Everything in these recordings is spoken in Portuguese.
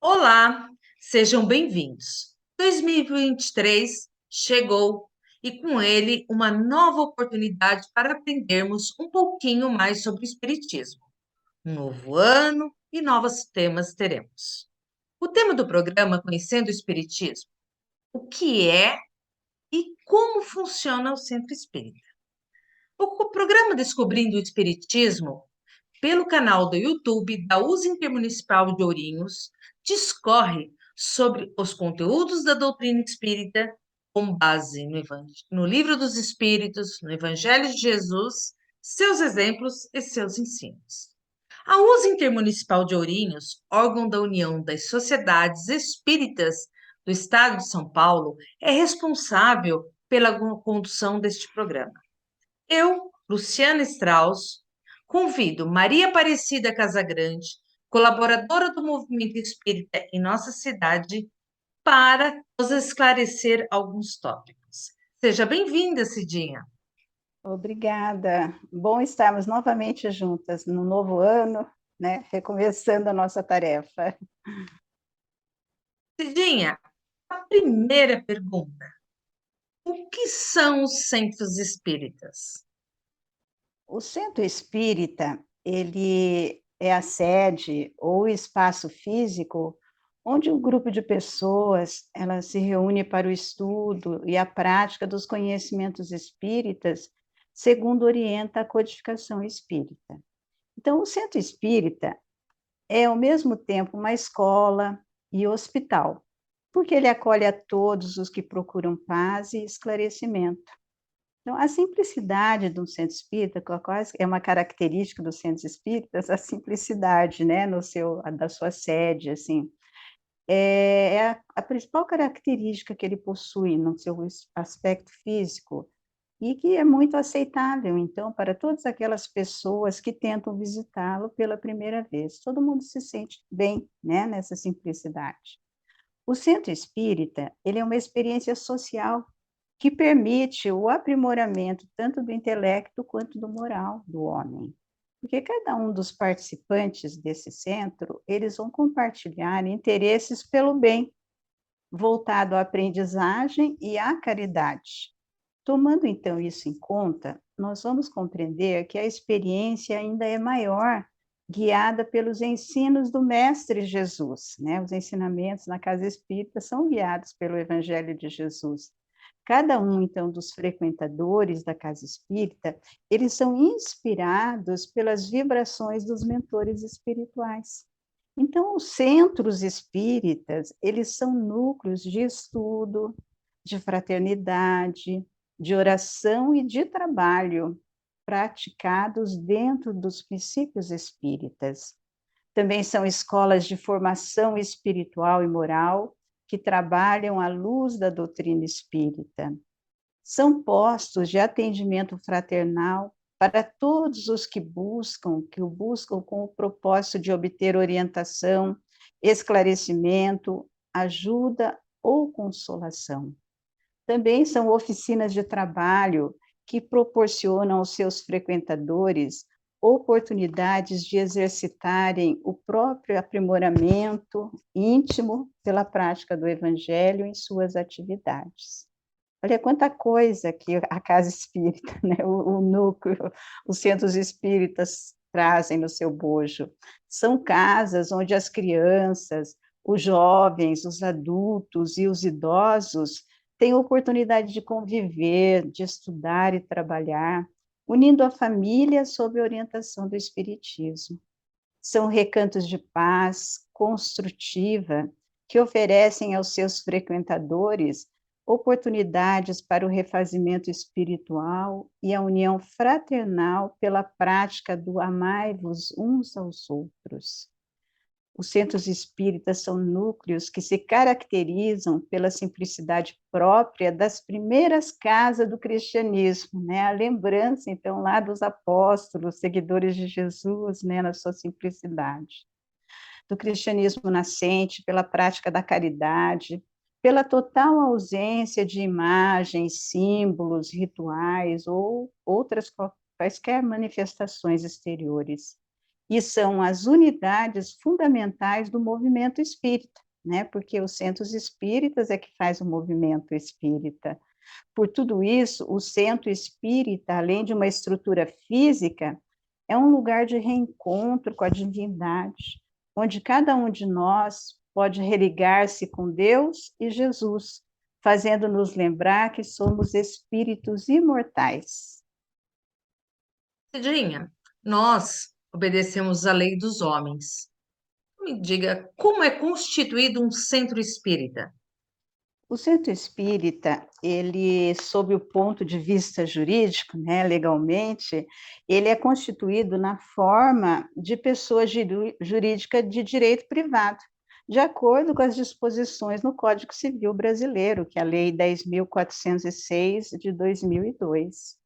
Olá, sejam bem-vindos. 2023 chegou e com ele uma nova oportunidade para aprendermos um pouquinho mais sobre o Espiritismo. Um novo ano e novos temas teremos. O tema do programa Conhecendo o Espiritismo: o que é e como funciona o Centro Espírita. O programa Descobrindo o Espiritismo pelo canal do YouTube da USA Intermunicipal de Ourinhos, discorre sobre os conteúdos da doutrina espírita com base no Livro dos Espíritos, no Evangelho de Jesus, seus exemplos e seus ensinos. A USA Intermunicipal de Ourinhos, órgão da União das Sociedades Espíritas do Estado de São Paulo, é responsável pela condução deste programa. Eu, Luciana Strauss, convido Maria Aparecida Casagrande, colaboradora do Movimento Espírita em nossa cidade, para nos esclarecer alguns tópicos. Seja bem-vinda, Cidinha. Obrigada. Bom estarmos novamente juntas no novo ano, né? Recomeçando a nossa tarefa. Cidinha, a primeira pergunta: o que são os centros espíritas? O centro espírita, ele é a sede ou espaço físico onde um grupo de pessoas ela se reúne para o estudo e a prática dos conhecimentos espíritas, segundo orienta a codificação espírita. Então, o centro espírita é, ao mesmo tempo, uma escola e hospital, porque ele acolhe a todos os que procuram paz e esclarecimento. Então, a simplicidade do centro espírita, que é uma característica dos centros espíritas, a simplicidade, né, da sua sede, assim, é a principal característica que ele possui no seu aspecto físico, e que é muito aceitável, então, para todas aquelas pessoas que tentam visitá-lo pela primeira vez. Todo mundo se sente bem, né, nessa simplicidade. O centro espírita, ele é uma experiência social que permite o aprimoramento tanto do intelecto quanto do moral do homem. Porque cada um dos participantes desse centro, eles vão compartilhar interesses pelo bem, voltado à aprendizagem e à caridade. Tomando então isso em conta, nós vamos compreender que a experiência ainda é maior, guiada pelos ensinos do Mestre Jesus, né? Os ensinamentos na casa espírita são guiados pelo Evangelho de Jesus. Cada um, então, dos frequentadores da casa espírita, eles são inspirados pelas vibrações dos mentores espirituais. Então, os centros espíritas, eles são núcleos de estudo, de fraternidade, de oração e de trabalho, praticados dentro dos princípios espíritas. Também são escolas de formação espiritual e moral que trabalham à luz da doutrina espírita. São postos de atendimento fraternal para todos os que o buscam com o propósito de obter orientação, esclarecimento, ajuda ou consolação. Também são oficinas de trabalho que proporcionam aos seus frequentadores oportunidades de exercitarem o próprio aprimoramento íntimo pela prática do Evangelho em suas atividades. Olha quanta coisa que a casa espírita, né? o núcleo, os centros espíritas trazem no seu bojo. São casas onde as crianças, os jovens, os adultos e os idosos têm oportunidade de conviver, de estudar e trabalhar, unindo a família sob a orientação do Espiritismo. São recantos de paz construtiva que oferecem aos seus frequentadores oportunidades para o refazimento espiritual e a união fraternal pela prática do amai-vos uns aos outros. Os centros espíritas são núcleos que se caracterizam pela simplicidade própria das primeiras casas do cristianismo, né? A lembrança, então, lá dos apóstolos, seguidores de Jesus, né, na sua simplicidade. Do cristianismo nascente, pela prática da caridade, pela total ausência de imagens, símbolos, rituais ou outras quaisquer manifestações exteriores. e são as unidades fundamentais do movimento espírita, né? Porque os centros espíritas é que faz o movimento espírita. Por tudo isso, o centro espírita, além de uma estrutura física, é um lugar de reencontro com a divindade, onde cada um de nós pode religar-se com Deus e Jesus, fazendo-nos lembrar que somos espíritos imortais. Cidinha, nós obedecemos à lei dos homens. Me diga, como é constituído um centro espírita? O centro espírita, ele, sob o ponto de vista jurídico, né, legalmente, ele é constituído na forma de pessoa jurídica de direito privado, de acordo com as disposições no Código Civil Brasileiro, que é a Lei 10.406 de 2002.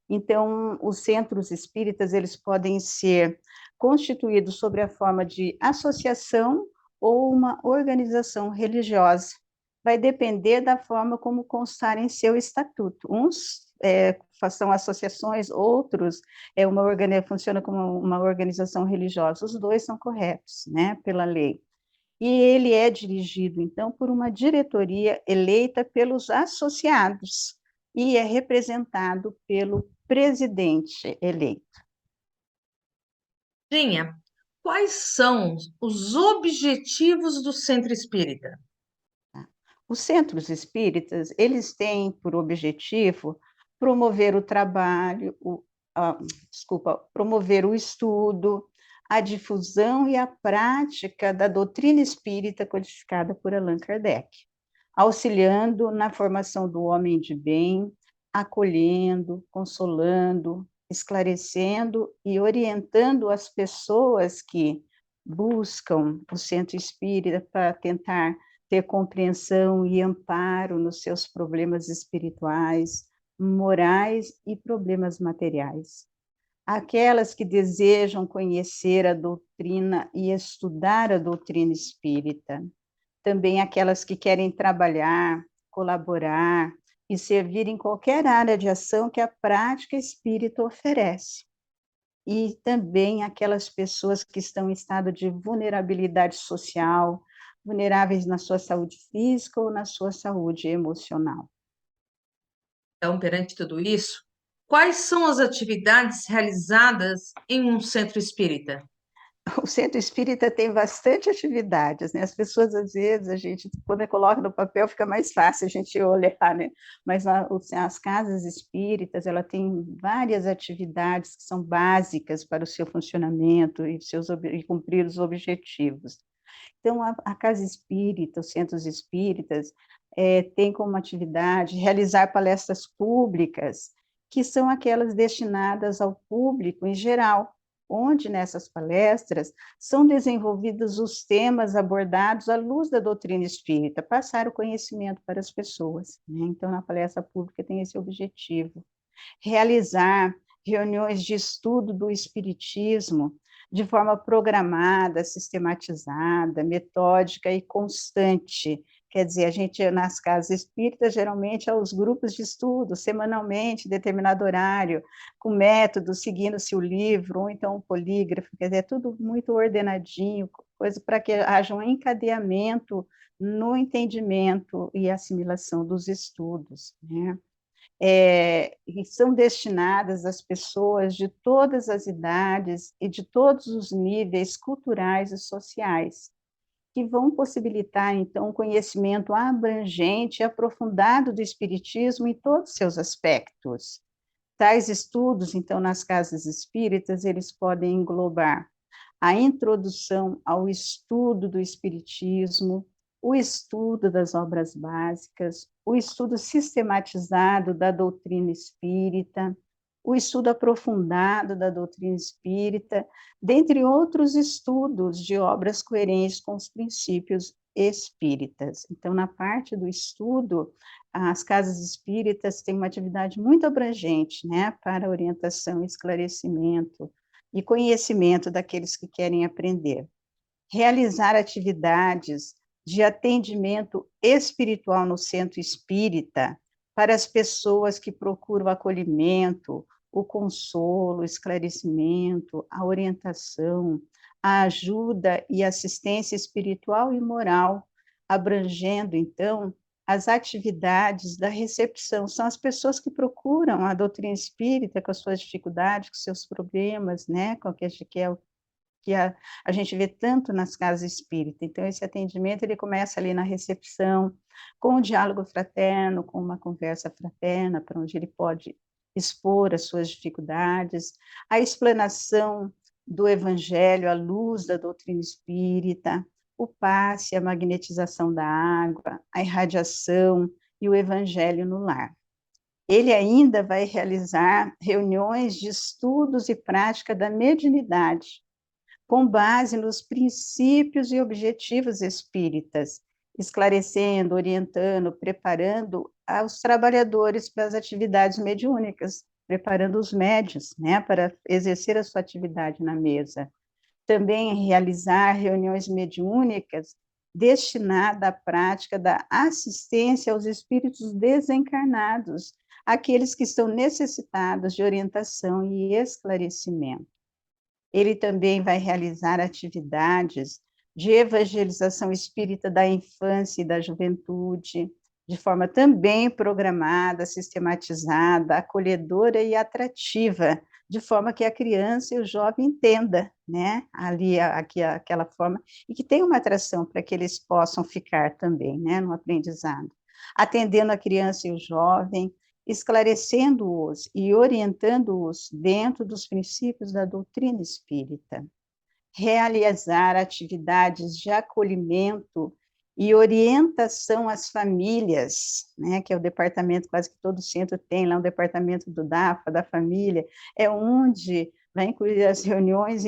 Então, os centros espíritas, eles podem ser constituídos sob a forma de associação ou uma organização religiosa. Vai depender da forma como constar em seu estatuto. Uns são associações, outros funciona como uma organização religiosa. Os dois são corretos, né, pela lei. E ele é dirigido, então, por uma diretoria eleita pelos associados e é representado pelo presidente eleito. Cidinha, quais são os objetivos do centro espírita? Os centros espíritas, eles têm por objetivo promover o trabalho, promover o estudo, a difusão e a prática da doutrina espírita codificada por Allan Kardec, auxiliando na formação do homem de bem, acolhendo, consolando, esclarecendo e orientando as pessoas que buscam o centro espírita para tentar ter compreensão e amparo nos seus problemas espirituais, morais e problemas materiais. Aquelas que desejam conhecer a doutrina e estudar a doutrina espírita. Também aquelas que querem trabalhar, colaborar e servir em qualquer área de ação que a prática espírita oferece. E também aquelas pessoas que estão em estado de vulnerabilidade social, vulneráveis na sua saúde física ou na sua saúde emocional. Então, perante tudo isso, quais são as atividades realizadas em um centro espírita? O centro espírita tem bastante atividades, né? As pessoas, às vezes, a gente, quando coloca no papel, fica mais fácil a gente olhar, né? Mas as casas espíritas, ela tem várias atividades que são básicas para o seu funcionamento e cumprir os objetivos. Então, a casa espírita, os centros espíritas, tem como atividade realizar palestras públicas, que são aquelas destinadas ao público em geral, onde nessas palestras são desenvolvidos os temas abordados à luz da doutrina espírita, passar o conhecimento para as pessoas, né? Então, a palestra pública tem esse objetivo. Realizar reuniões de estudo do espiritismo de forma programada, sistematizada, metódica e constante. Quer dizer, a gente, nas casas espíritas, geralmente, há os grupos de estudo, semanalmente, determinado horário, com método, seguindo-se o livro, ou então o polígrafo, quer dizer, é tudo muito ordenadinho, coisa para que haja um encadeamento no entendimento e assimilação dos estudos, né? E são destinadas às pessoas de todas as idades e de todos os níveis culturais e sociais, que vão possibilitar, então, um conhecimento abrangente e aprofundado do Espiritismo em todos os seus aspectos. Tais estudos, então, nas casas espíritas, eles podem englobar a introdução ao estudo do Espiritismo, o estudo das obras básicas, o estudo sistematizado da doutrina espírita, o estudo aprofundado da doutrina espírita, dentre outros estudos de obras coerentes com os princípios espíritas. Então, na parte do estudo, as casas espíritas têm uma atividade muito abrangente, né, para orientação e esclarecimento e conhecimento daqueles que querem aprender. Realizar atividades de atendimento espiritual no centro espírita para as pessoas que procuram acolhimento o consolo, o esclarecimento, a orientação, a ajuda e assistência espiritual e moral, abrangendo, então, as atividades da recepção. São as pessoas que procuram a doutrina espírita com as suas dificuldades, com seus problemas, né, com o que é o que a gente vê tanto nas casas espíritas. Então, esse atendimento, ele começa ali na recepção, com um diálogo fraterno, com uma conversa fraterna, para onde ele pode expor as suas dificuldades, a explanação do evangelho à luz da doutrina espírita, o passe, a magnetização da água, a irradiação e o evangelho no lar. Ele ainda vai realizar reuniões de estudos e prática da mediunidade, com base nos princípios e objetivos espíritas, esclarecendo, orientando, preparando os trabalhadores para as atividades mediúnicas, preparando os médios, né, para exercer a sua atividade na mesa. Também realizar reuniões mediúnicas destinada à prática da assistência aos espíritos desencarnados, aqueles que estão necessitados de orientação e esclarecimento. Ele também vai realizar atividades de evangelização espírita da infância e da juventude, de forma também programada, sistematizada, acolhedora e atrativa, de forma que a criança e o jovem entenda, né, ali aquela forma, e que tenha uma atração para que eles possam ficar também, né, no aprendizado. Atendendo a criança e o jovem, esclarecendo-os e orientando-os dentro dos princípios da doutrina espírita. Realizar atividades de acolhimento e orientação às famílias, né, que é o departamento, quase que todo centro tem lá, um departamento do DAFA, da família, é onde vai incluir as reuniões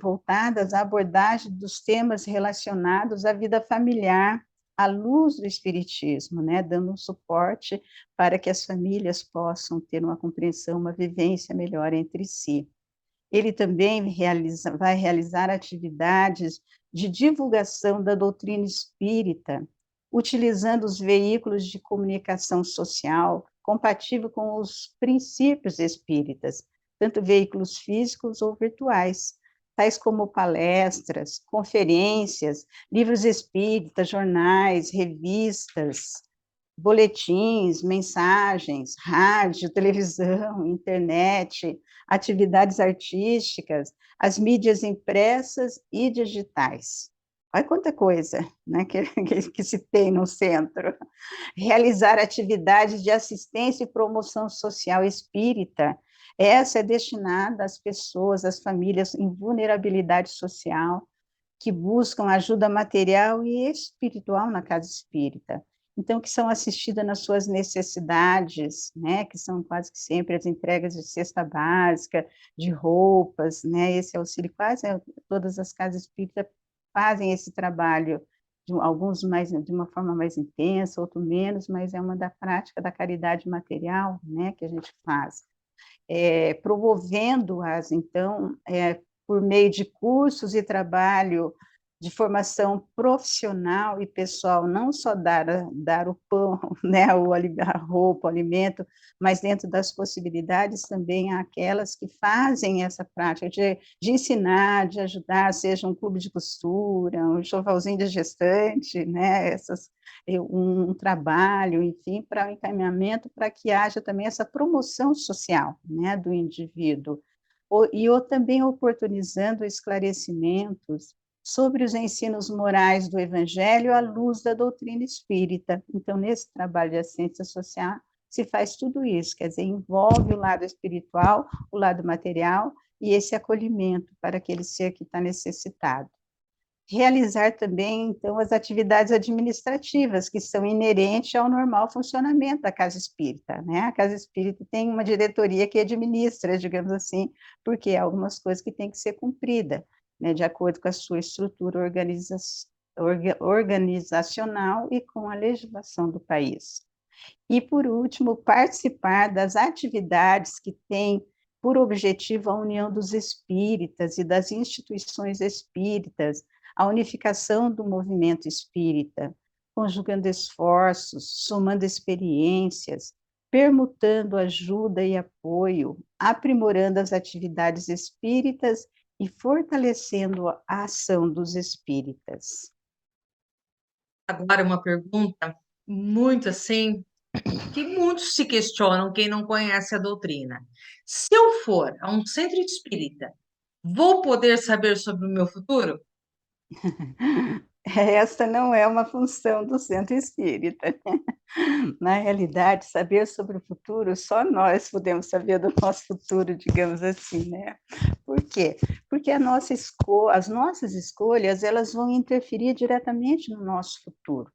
voltadas à abordagem dos temas relacionados à vida familiar, à luz do espiritismo, né, dando um suporte para que as famílias possam ter uma compreensão, uma vivência melhor entre si. Ele também vai realizar atividades de divulgação da doutrina espírita, utilizando os veículos de comunicação social compatível com os princípios espíritas, tanto veículos físicos ou virtuais, tais como palestras, conferências, livros espíritas, jornais, revistas, boletins, mensagens, rádio, televisão, internet, atividades artísticas, as mídias impressas e digitais. Olha quanta coisa, né, que se tem no centro. Realizar atividades de assistência e promoção social espírita. Essa é destinada às pessoas, às famílias em vulnerabilidade social, que buscam ajuda material e espiritual na casa espírita. Então, que são assistidas nas suas necessidades, né, que são quase que sempre as entregas de cesta básica, de roupas, né, esse auxílio, quase todas as casas espíritas fazem esse trabalho, alguns mais, de uma forma mais intensa, outros menos, mas é uma da prática da caridade material, né, que a gente faz. Promovendo-as, então, por meio de cursos e trabalho de formação profissional e pessoal, não só dar o pão, né, a roupa, o alimento, mas dentro das possibilidades também àquelas que fazem essa prática de ensinar, de ajudar, seja um clube de costura, um enxovalzinho de gestante, né, um trabalho, enfim, para o encaminhamento, para que haja também essa promoção social, né, do indivíduo, e também oportunizando esclarecimentos sobre os ensinos morais do Evangelho à luz da doutrina espírita. Então, nesse trabalho de assistência social, se faz tudo isso, quer dizer, envolve o lado espiritual, o lado material e esse acolhimento para aquele ser que está necessitado. Realizar também, então, as atividades administrativas, que são inerentes ao normal funcionamento da casa espírita, né? A casa espírita tem uma diretoria que administra, digamos assim, porque há algumas coisas que têm que ser cumpridas, né, de acordo com a sua estrutura organizacional e com a legislação do país. E, por último, participar das atividades que têm por objetivo a união dos espíritas e das instituições espíritas, a unificação do movimento espírita, conjugando esforços, somando experiências, permutando ajuda e apoio, aprimorando as atividades espíritas e fortalecendo a ação dos espíritas. Agora, uma pergunta muito assim, que muitos se questionam, quem não conhece a doutrina. Se eu for a um centro espírita, vou poder saber sobre o meu futuro? Esta não é uma função do centro espírita. Na realidade, saber sobre o futuro, só nós podemos saber do nosso futuro, digamos assim, né? Por quê? Porque as nossas escolhas, elas vão interferir diretamente no nosso futuro.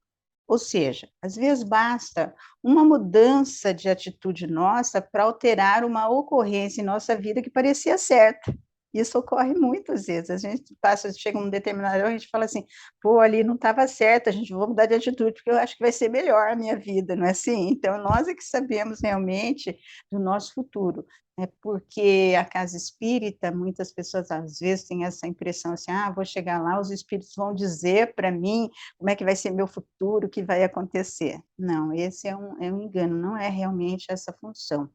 Ou seja, às vezes basta uma mudança de atitude nossa para alterar uma ocorrência em nossa vida que parecia certa. Isso ocorre muitas vezes. A gente passa, chega um determinado hora, a gente fala assim, pô, ali não estava certo, a gente vai mudar de atitude, porque eu acho que vai ser melhor a minha vida, não é assim? Então, nós é que sabemos realmente do nosso futuro. É porque a casa espírita, muitas pessoas às vezes têm essa impressão assim, vou chegar lá, os espíritos vão dizer para mim como é que vai ser meu futuro, o que vai acontecer. Não, esse é um engano, não é realmente essa função.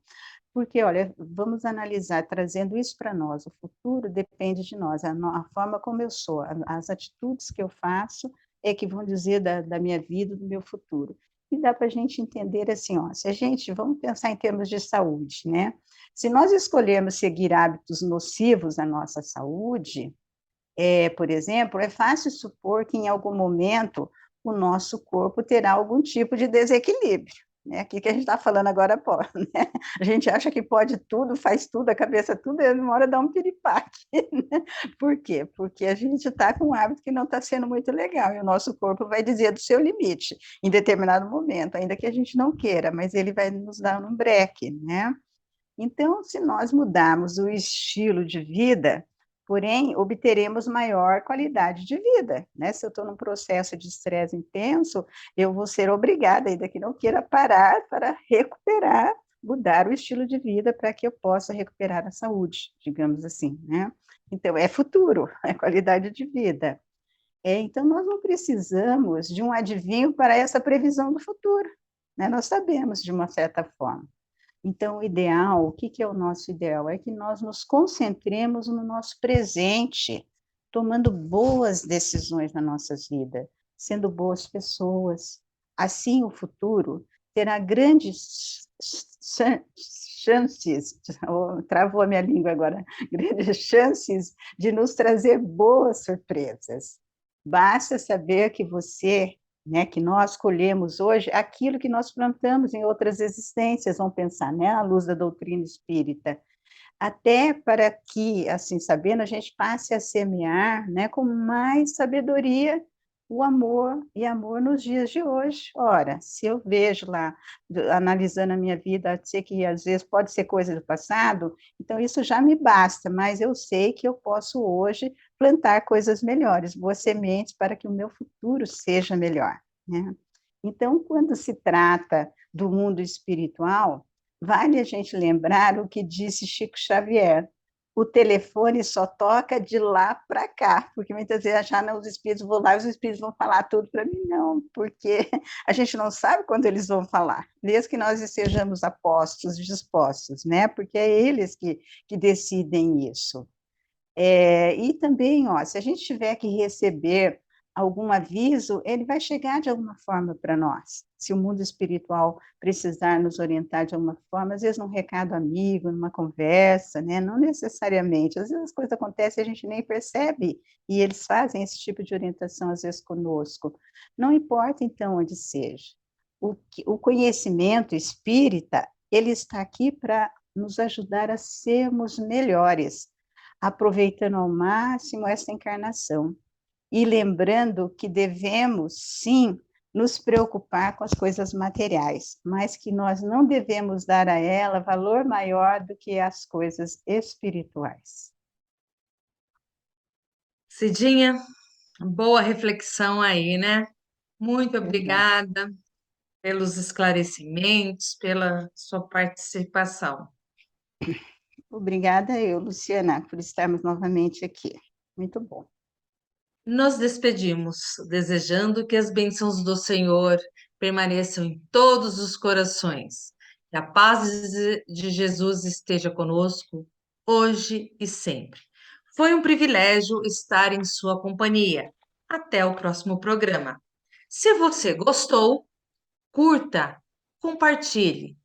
Porque, olha, vamos analisar, trazendo isso para nós, o futuro depende de nós, a forma como eu sou, as atitudes que eu faço é que vão dizer da minha vida, do meu futuro. E dá para a gente entender assim, ó, se a gente, vamos pensar em termos de saúde, né? Se nós escolhermos seguir hábitos nocivos à nossa saúde, por exemplo, é fácil supor que em algum momento o nosso corpo terá algum tipo de desequilíbrio. Né? Aqui que a gente está falando agora, pode, né? A gente acha que pode tudo, faz tudo, a cabeça tudo, e uma hora dá um piripaque. Né? Por quê? Porque a gente está com um hábito que não está sendo muito legal, e o nosso corpo vai dizer do seu limite, em determinado momento, ainda que a gente não queira, mas ele vai nos dar um breque, né? Então, se nós mudarmos o estilo de vida, porém, obteremos maior qualidade de vida, né? Se eu estou num processo de estresse intenso, eu vou ser obrigada, ainda que não queira parar, para recuperar, mudar o estilo de vida para que eu possa recuperar a saúde, digamos assim, né? Então, é futuro, é qualidade de vida. Então, nós não precisamos de um adivinho para essa previsão do futuro, né? Nós sabemos de uma certa forma. Então, o ideal, o que é o nosso ideal? É que nós nos concentremos no nosso presente, tomando boas decisões na nossa vida, sendo boas pessoas. Assim, o futuro terá grandes chances, travou a minha língua agora, grandes chances de nos trazer boas surpresas. Basta saber que você, né, que nós colhemos hoje aquilo que nós plantamos em outras existências, vamos pensar, né, à luz da doutrina espírita, até para que, assim, sabendo, a gente passe a semear, né, com mais sabedoria o amor e amor nos dias de hoje. Ora, se eu vejo lá, analisando a minha vida, sei que às vezes pode ser coisa do passado, então isso já me basta, mas eu sei que eu posso hoje plantar coisas melhores, boas sementes para que o meu futuro seja melhor, né? Então, quando se trata do mundo espiritual, vale a gente lembrar o que disse Chico Xavier: o telefone só toca de lá para cá, porque muitas vezes achar, não, os espíritos vão lá, os espíritos vão falar tudo para mim, não, porque a gente não sabe quando eles vão falar, desde que nós estejamos apostos, dispostos, né? Porque é eles que decidem isso. E também, ó, se a gente tiver que receber algum aviso, ele vai chegar de alguma forma para nós. Se o mundo espiritual precisar nos orientar de alguma forma, às vezes num recado amigo, numa conversa, né? Não necessariamente. Às vezes as coisas acontecem e a gente nem percebe, e eles fazem esse tipo de orientação, às vezes, conosco. Não importa, então, onde seja. O conhecimento espírita, ele está aqui para nos ajudar a sermos melhores, aproveitando ao máximo essa encarnação e lembrando que devemos, sim, nos preocupar com as coisas materiais, mas que nós não devemos dar a ela valor maior do que as coisas espirituais. Cidinha, boa reflexão aí, né? Muito Verdade. obrigada pelos esclarecimentos, pela sua participação. Obrigada eu, Luciana, por estarmos novamente aqui. Muito bom. Nos despedimos, desejando que as bênçãos do Senhor permaneçam em todos os corações. Que a paz de Jesus esteja conosco, hoje e sempre. Foi um privilégio estar em sua companhia. Até o próximo programa. Se você gostou, curta, compartilhe.